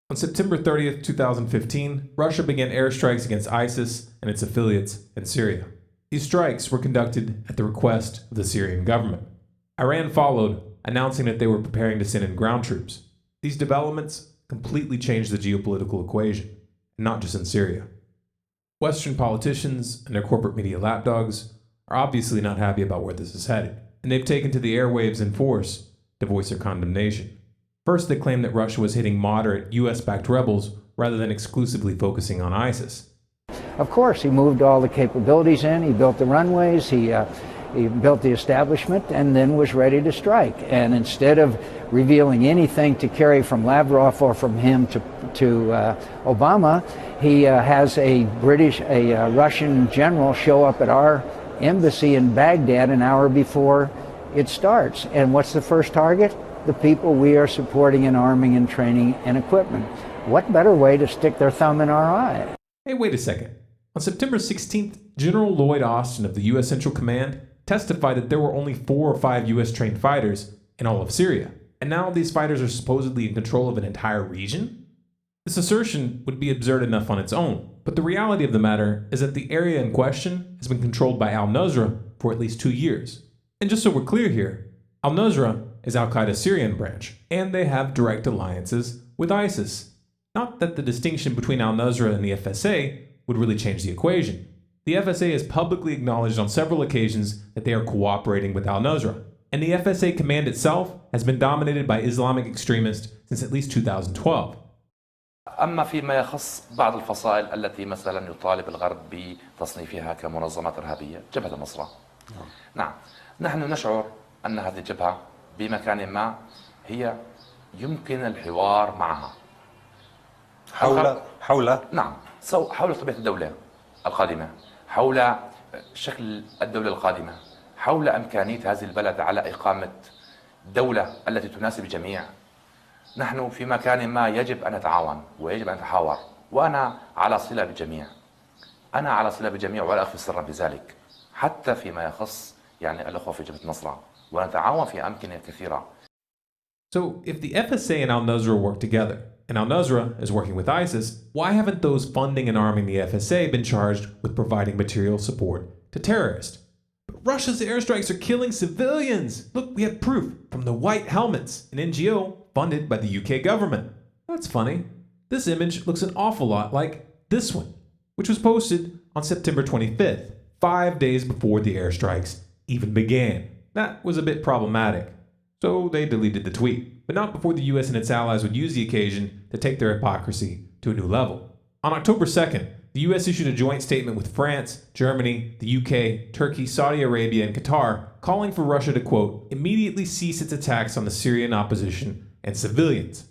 On September 30th, 2015, Russia began airstrikes against ISIS and its affiliates in Syria. These strikes were conducted at the request of the Syrian government. Iran followed, announcing that they were preparing to send in ground troops. These developments completely changed the geopolitical equation, not just in Syria. Western politicians and their corporate media lapdogs are obviously not happy about where this is headed, and they've taken to the airwaves in force to voice their condemnation. First, they claimed that Russia was hitting moderate US-backed rebels rather than exclusively focusing on ISIS. Of course, he moved all the capabilities in, he built the runways, he built the establishment, and then was ready to strike. And instead of revealing anything to carry from Lavrov or from him to Obama, he has a Russian general show up at our embassy in Baghdad an hour before it starts. And what's the first target? The people we are supporting in arming and training and equipment. What better way to stick their thumb in our eye? Hey, wait a second. On September 16th, General Lloyd Austin of the U.S. Central Command testified that there were only 4 or 5 U.S.-trained fighters in all of Syria, and now these fighters are supposedly in control of an entire region? This assertion would be absurd enough on its own, but the reality of the matter is that the area in question has been controlled by al-Nusra for at least 2 years. And just so we're clear here, al-Nusra is al-Qaeda's Syrian branch, and they have direct alliances with ISIS. Not that the distinction between al-Nusra and the FSA would really change the equation. The FSA has publicly acknowledged on several occasions that they are cooperating with al-Nusra, and the FSA command itself has been dominated by Islamic extremists since at least 2012. أما فيما يخص بعض الفصائل التي مثلا يطالب الغرب بتصنيفها كمنظمات إرهابية، جبهة النصرة. نعم، نحن نشعر أن هذه الجبهة بمكان ما هي يمكن الحوار معها. حول نعم، حول طبيعة الدولة القادمة، حول شكل الدولة القادمة، حول إمكانية هذه البلد على إقامة دولة التي تناسب الجميع. نحن في مكان ما يجب أن نتعاون ويجب أن نتحاور، وأنا على صلة بالجميع. أنا على صلة بالجميع ولا أخفي سرا بذلك، حتى فيما يخص الأخوة في جبهة النصرة، ونتعاون في أمكنة كثيرة. So, if the FSA and al-Nusra work together, and al-Nusra is working with ISIS, why haven't those funding and arming the FSA been charged with providing material support to terrorists? But Russia's airstrikes are killing civilians! Look, we have proof from the White Helmets, an NGO funded by the UK government. That's funny. This image looks an awful lot like this one, which was posted on September 25th, 5 days before the airstrikes even began. That was a bit problematic, so they deleted the tweet, but not before the US and its allies would use the occasion to take their hypocrisy to a new level. On October 2nd, the US issued a joint statement with France, Germany, the UK, Turkey, Saudi Arabia, and Qatar, calling for Russia to, quote, immediately cease its attacks on the Syrian opposition and civilians.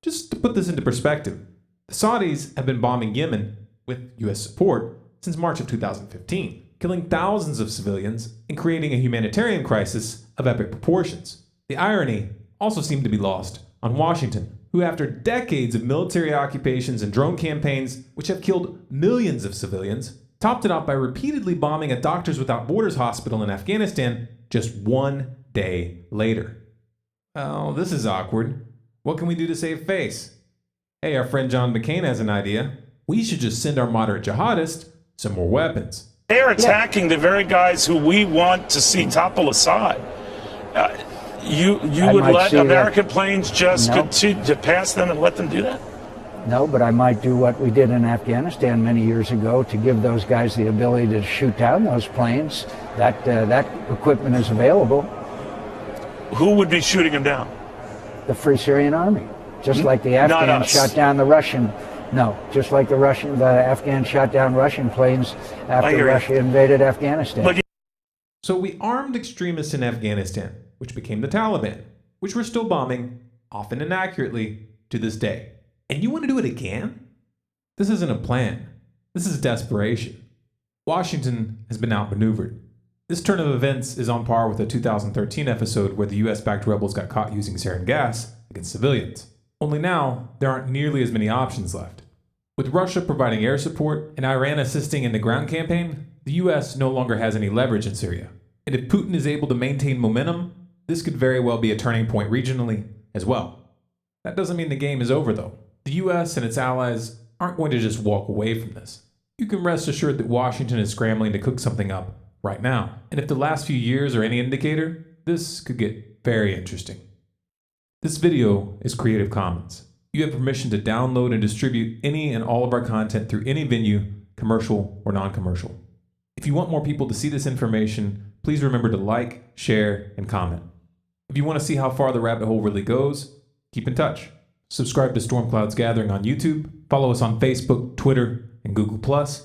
Just to put this into perspective, the Saudis have been bombing Yemen, with US support, since March of 2015, killing thousands of civilians and creating a humanitarian crisis of epic proportions. The irony also seemed to be lost on Washington, who after decades of military occupations and drone campaigns, which have killed millions of civilians, topped it off by repeatedly bombing a Doctors Without Borders hospital in Afghanistan just 1 day later. Well, this is awkward. What can we do to save face? Hey, our friend John McCain has an idea. We should just send our moderate jihadists some more weapons. They're attacking the very guys who we want to see topple Assad. You would let American planes just continue to pass them and let them do that? No, but I might do what we did in Afghanistan many years ago to give those guys the ability to shoot down those planes. That equipment is available. Who would be shooting them down? The Free Syrian Army, just like the Afghans shot down the Russian. No, just like the Afghans shot down Russian planes after Russia invaded Afghanistan. So we armed extremists in Afghanistan, which became the Taliban, which we're still bombing, often inaccurately, to this day. And you want to do it again? This isn't a plan. This is desperation. Washington has been outmaneuvered. This turn of events is on par with the 2013 episode where the US-backed rebels got caught using sarin gas against civilians. Only now, there aren't nearly as many options left. With Russia providing air support and Iran assisting in the ground campaign, the US no longer has any leverage in Syria. And if Putin is able to maintain momentum, this could very well be a turning point regionally as well. That doesn't mean the game is over though. The US and its allies aren't going to just walk away from this. You can rest assured that Washington is scrambling to cook something up right now. And if the last few years are any indicator, this could get very interesting. This video is Creative Commons. You have permission to download and distribute any and all of our content through any venue, commercial or non-commercial. If you want more people to see this information, please remember to like, share, and comment. If you want to see how far the rabbit hole really goes, keep in touch. Subscribe to StormCloudsGathering on YouTube, follow us on Facebook, Twitter, and Google+,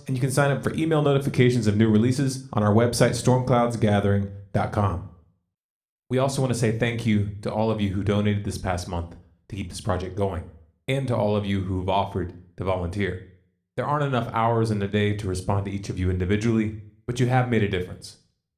and you can sign up for email notifications of new releases on our website, StormCloudsGathering.com. We also want to say thank you to all of you who donated this past month to keep this project going, and to all of you who have offered to volunteer. There aren't enough hours in the day to respond to each of you individually, but you have made a difference.